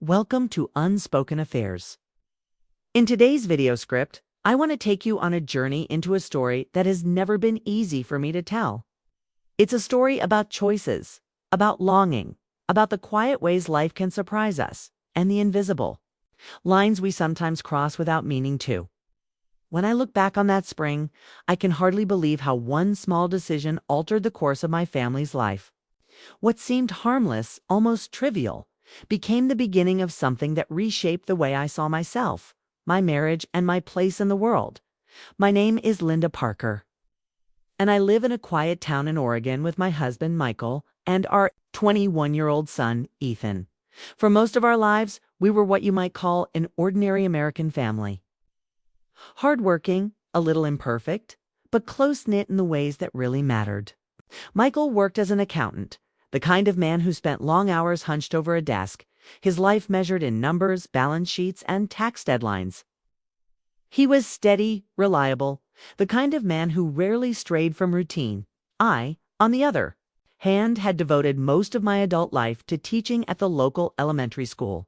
Welcome to Unspoken Affairs. In today's video script, I want to take you on a journey into a story that has never been easy for me to tell. It's a story about choices, about longing, about the quiet ways life can surprise us, and the invisible lines we sometimes cross without meaning to. When I look back on that spring, I can hardly believe how one small decision altered the course of my family's life. What seemed harmless, almost trivial, became the beginning of something that reshaped the way I saw myself, my marriage, and my place in the world. My name is Linda Parker, and I live in a quiet town in Oregon with my husband, Michael, and our 21-year-old son, Ethan. For most of our lives, we were what you might call an ordinary American family. Hardworking, a little imperfect, but close-knit in the ways that really mattered. Michael worked as an accountant, the kind of man who spent long hours hunched over a desk, his life measured in numbers, balance sheets, and tax deadlines. He was steady, reliable, the kind of man who rarely strayed from routine. I, on the other hand, had devoted most of my adult life to teaching at the local elementary school.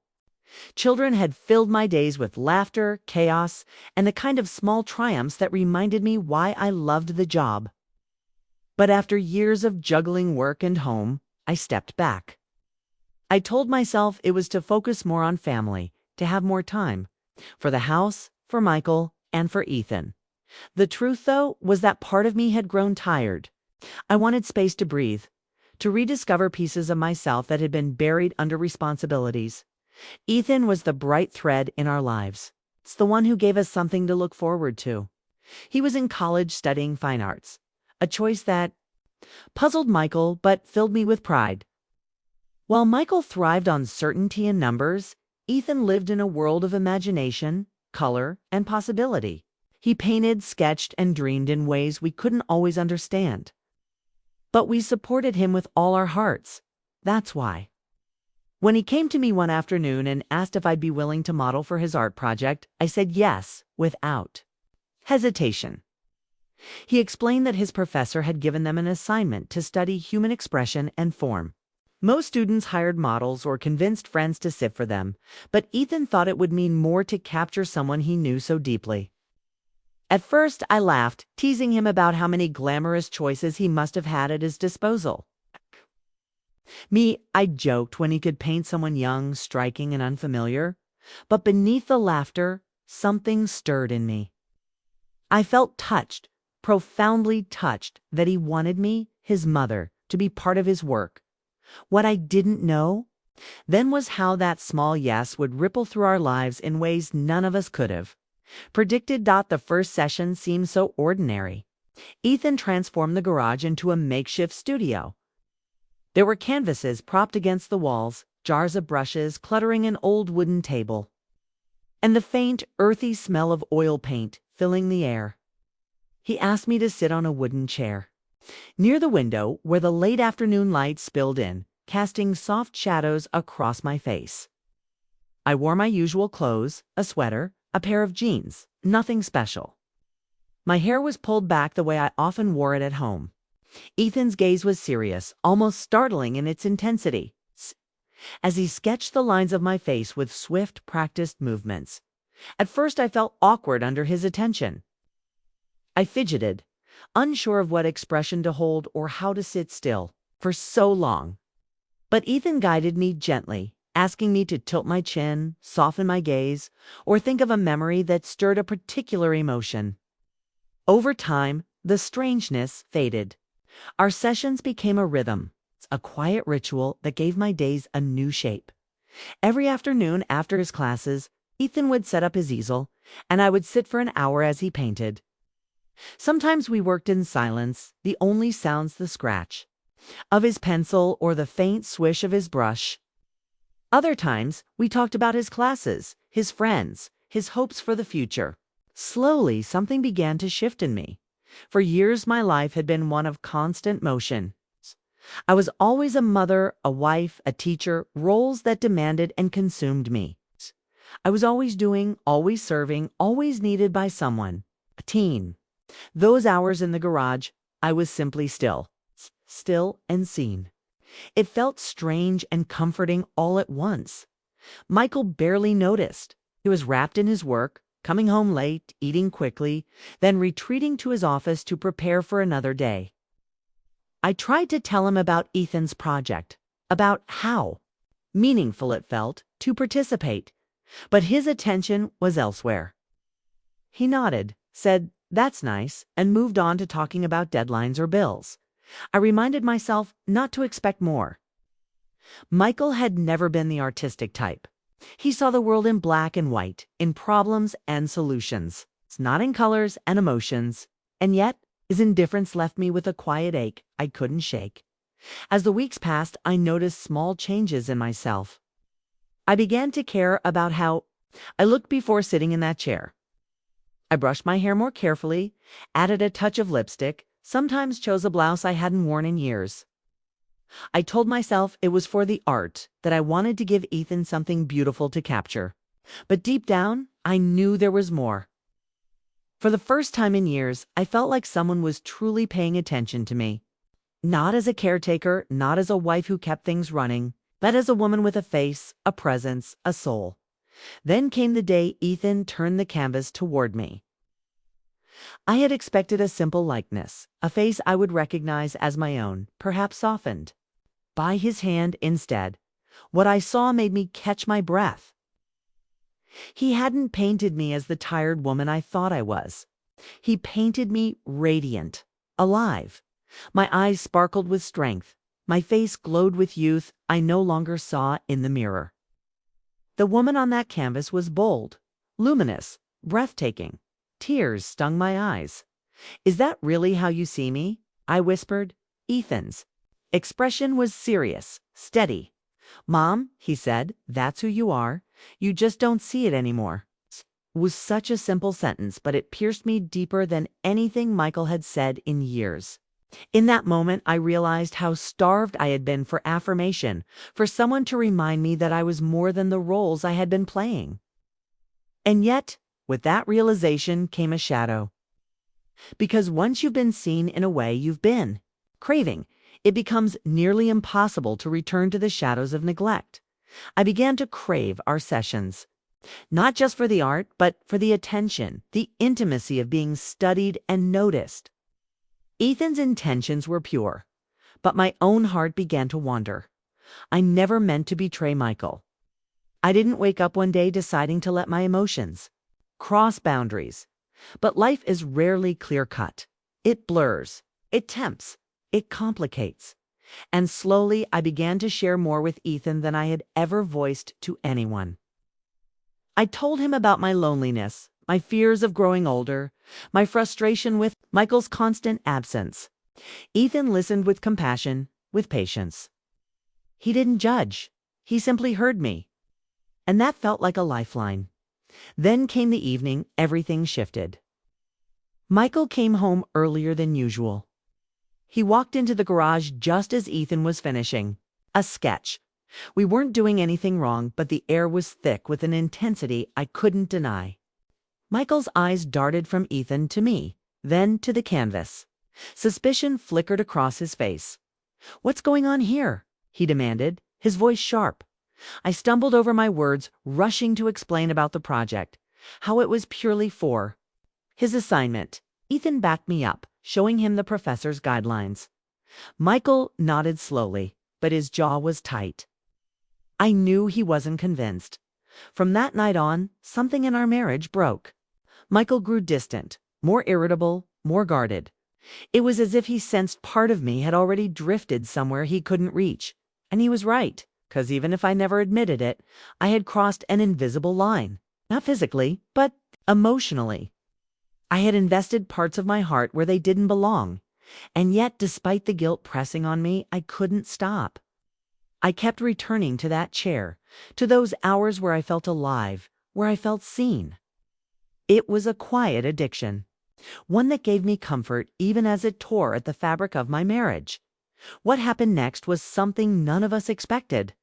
Children had filled my days with laughter, chaos, and the kind of small triumphs that reminded me why I loved the job. But after years of juggling work and home, I stepped back. I told myself it was to focus more on family, to have more time for the house, for Michael, and for Ethan. The truth, though, was that part of me had grown tired. I wanted space to breathe, to rediscover pieces of myself that had been buried under responsibilities. Ethan was the bright thread in our lives. It's the one who gave us something to look forward to. He was in college studying fine arts, a choice that puzzled Michael but filled me with pride. While Michael thrived on certainty and numbers, Ethan lived in a world of imagination, color, and possibility. He painted, sketched, and dreamed in ways we couldn't always understand. But we supported him with all our hearts. That's why. When he came to me one afternoon and asked if I'd be willing to model for his art project, I said yes, without hesitation. He explained that his professor had given them an assignment to study human expression and form. Most students hired models or convinced friends to sit for them, but Ethan thought it would mean more to capture someone he knew so deeply. At first, I laughed, teasing him about how many glamorous choices he must have had at his disposal. I joked when he could paint someone young, striking, and unfamiliar. But beneath the laughter, something stirred in me. I felt touched, profoundly touched, that he wanted me, his mother, to be part of his work. What I didn't know then was how that small yes would ripple through our lives in ways none of us could have predicted. The first session seemed so ordinary. Ethan transformed the garage into a makeshift studio. There were canvases propped against the walls, jars of brushes cluttering an old wooden table, and the faint, earthy smell of oil paint filling the air. He asked me to sit on a wooden chair near the window where the late afternoon light spilled in, casting soft shadows across my face. I wore my usual clothes, a sweater, a pair of jeans, nothing special. My hair was pulled back the way I often wore it at home. Ethan's gaze was serious, almost startling in its intensity, as he sketched the lines of my face with swift, practiced movements. At first I felt awkward under his attention. I fidgeted, unsure of what expression to hold or how to sit still for so long. But Ethan guided me gently, asking me to tilt my chin, soften my gaze, or think of a memory that stirred a particular emotion. Over time, the strangeness faded. Our sessions became a rhythm, a quiet ritual that gave my days a new shape. Every afternoon after his classes, Ethan would set up his easel, and I would sit for an hour as he painted. Sometimes we worked in silence, the only sounds the scratch of his pencil or the faint swish of his brush. Other times, we talked about his classes, his friends, his hopes for the future. Slowly, something began to shift in me. For years, my life had been one of constant motion. I was always a mother, a wife, a teacher, roles that demanded and consumed me. I was always doing, always serving, always needed by someone, a teen. Those hours in the garage, I was simply still and seen. It felt strange and comforting all at once. Michael barely noticed. He was wrapped in his work, coming home late, eating quickly, then retreating to his office to prepare for another day. I tried to tell him about Ethan's project, about how meaningful it felt to participate, but his attention was elsewhere. He nodded, said, "That's nice," and moved on to talking about deadlines or bills. I reminded myself not to expect more. Michael had never been the artistic type. He saw the world in black and white, in problems and solutions, not in colors and emotions. And yet, his indifference left me with a quiet ache I couldn't shake. As the weeks passed, I noticed small changes in myself. I began to care about how I looked before sitting in that chair. I brushed my hair more carefully, added a touch of lipstick, sometimes chose a blouse I hadn't worn in years. I told myself it was for the art, that I wanted to give Ethan something beautiful to capture. But deep down, I knew there was more. For the first time in years, I felt like someone was truly paying attention to me. Not as a caretaker, not as a wife who kept things running, but as a woman with a face, a presence, a soul. Then came the day Ethan turned the canvas toward me. I had expected a simple likeness, a face I would recognize as my own, perhaps softened. By his hand instead, what I saw made me catch my breath. He hadn't painted me as the tired woman I thought I was. He painted me radiant, alive. My eyes sparkled with strength. My face glowed with youth I no longer saw in the mirror. The woman on that canvas was bold, luminous, breathtaking. Tears stung my eyes. "Is that really how you see me?" I whispered. Ethan's expression was serious, steady. "Mom," he said, "that's who you are. You just don't see it anymore." It was such a simple sentence, but it pierced me deeper than anything Michael had said in years. In that moment, I realized how starved I had been for affirmation, for someone to remind me that I was more than the roles I had been playing. And yet, with that realization came a shadow. Because once you've been seen in a way you've been craving, it becomes nearly impossible to return to the shadows of neglect. I began to crave our sessions, not just for the art, but for the attention, the intimacy of being studied and noticed. Ethan's intentions were pure, but my own heart began to wander. I never meant to betray Michael. I didn't wake up one day deciding to let my emotions cross boundaries. But life is rarely clear-cut. It blurs, it tempts, it complicates. And slowly I began to share more with Ethan than I had ever voiced to anyone. I told him about my loneliness, my fears of growing older, my frustration with Michael's constant absence. Ethan listened with compassion, with patience. He didn't judge. He simply heard me. And that felt like a lifeline. Then came the evening, everything shifted. Michael came home earlier than usual. He walked into the garage just as Ethan was finishing a sketch. We weren't doing anything wrong, but the air was thick with an intensity I couldn't deny. Michael's eyes darted from Ethan to me, then to the canvas. Suspicion flickered across his face. "What's going on here?" he demanded, his voice sharp. I stumbled over my words, rushing to explain about the project, how it was purely for his assignment. Ethan backed me up, showing him the professor's guidelines. Michael nodded slowly, but his jaw was tight. I knew he wasn't convinced. From that night on, something in our marriage broke. Michael grew distant, more irritable, more guarded. It was as if he sensed part of me had already drifted somewhere he couldn't reach. And he was right. Because even if I never admitted it, I had crossed an invisible line. Not physically, but emotionally. I had invested parts of my heart where they didn't belong. And yet, despite the guilt pressing on me, I couldn't stop. I kept returning to that chair, to those hours where I felt alive, where I felt seen. It was a quiet addiction, one that gave me comfort even as it tore at the fabric of my marriage. What happened next was something none of us expected.